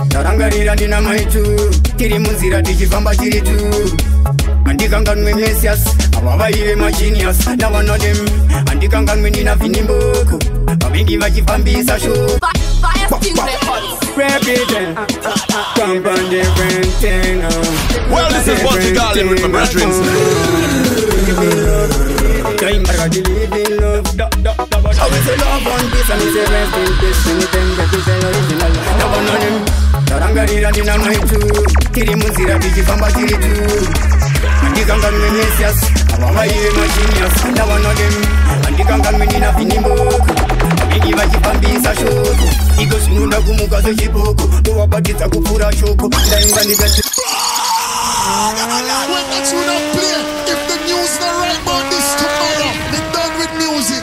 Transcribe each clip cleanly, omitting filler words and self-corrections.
tarangarira ndina maitu tiri munzira tichifamba tiri tu andikanganwe mesias ava vaive magenius navanodem andikanganwe ndina vinimboko vavingi vachifambisa sho Well, this is what you got in with my brethren. tarangarira ndina maitu tiri munzira tichifamba tiri tu andikanganwe mesias ava vaive magenius navanodem andikanganwe ndina vinimboko vavingi vachifambisa shoko iko zvinonda kumuka sechiboko tovabatidza kupfuura shoko ndainga ndikati When the tune don't play, if the news not right about this tomorrow, they done with music.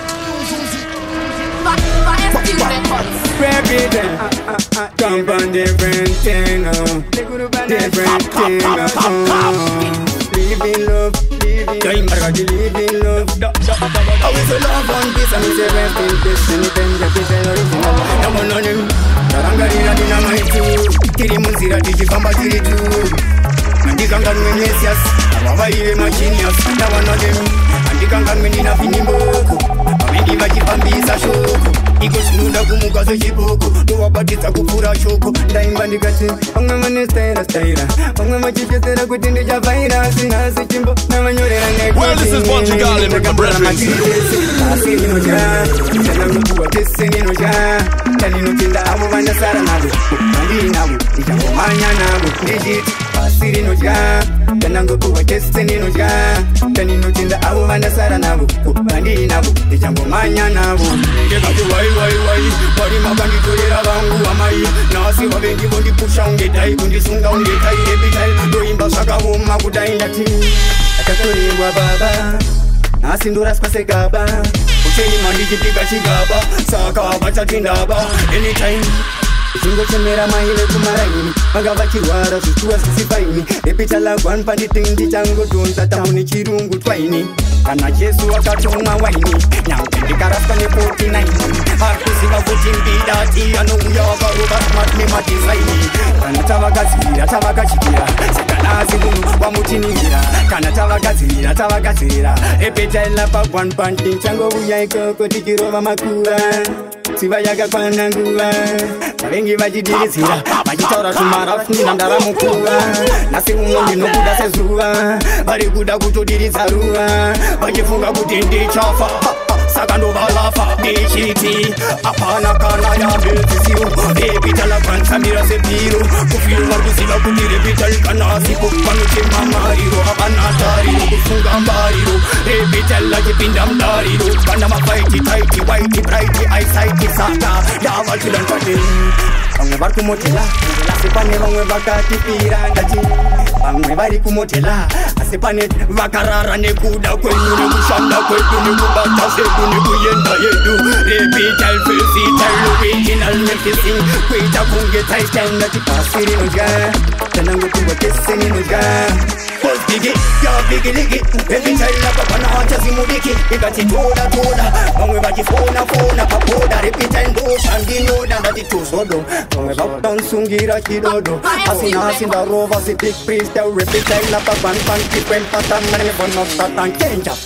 Come on, different thing, different thing, live in love, live in love. I was a love on this, and it's a rest in this, and it's a original. Come on, him. Tarangarira ndina maitu tiri munzira tichifamba tiri tu andikanganwe mesias ava vaive magenius navanodem andikanganwe ndina vinimboko vavingi vachifambisa shoko iko zvinoda kumuka sechiboko tovabatidza kupfuura shoko ndaimba ndikati vamwe vanestaira vamwe vachipesera kuti ndichavhaira sina sechimbo navanyorera asi rinoja tanangopuwa tese ninoja taninotenda avo vandasara navo andinavo ndichangomanya navo ndechiti asi rinoja tanangopuwa tese ninoja taninotenda avo vandasara navo andinavo ndichangomanya navo ndekati wai vari makanditorera vangu vamai nasi vavengi vondipusha ungetai kundisunga ungetai epitai ndoimba zvakaoma kudai ndati akatorerwa baba nasi ndoraswa segaba ucheni mandichipika chigaba saka vachati ndaba anytime chingochemera maile kumaraini vanga vachirwara zvituwa zvisifaini epita lagwan panditindi changodonza tamune chirungu twaini kana jesu akatomwa waini nyaupe ndikaraswa ne49 akuziva kuti mbidati anouya wakaroba smart nemadizaini kana tavakachikira sekanazi munhu wamutinihira kana tavagadzirira epita ilapa1 pandi changouya ikoko tichirova makuva siva yakakwana nguva vavengi vachidiridzira vachitaura tumarafunina ndaramukuva nasi umwe ndinokuda sezuva vari kuda kutodiridza ruva vachifunga kuti ndichafa saka ndovalafa ndichiti hapana kana yambedzisiwo repita lakwanisambira sepiro kufiro vari kuziva kuti repita rikanasipo vanotema mariro hapana tariro kufunga mbariro repita lachipinda mudariro kana mafaiti taiti waiti braiti aisaiti saka ndavachidanpate vamwe vari kumotela asi pane vamwe vakatipira ndati vamwe vari kumotela asi pane vakarara nekuda kwenyu nekushanda kwedu nekubata zvedu nekuyenda yedu repital versatile original memphis kuita kunge taita ndati pasi rinodya tanangotuwa tese ninodya Biggie, you're biggie liggy. Every child like a banana just mudiki. Ikati toda. Vamwe vachifona papoda. Repeat and push and dinoda ndati tuzodo. Vamwe vakutansungira chidodo. Asina ndarova si big priest. Repeat like a ban different pattern. Never not that and change up.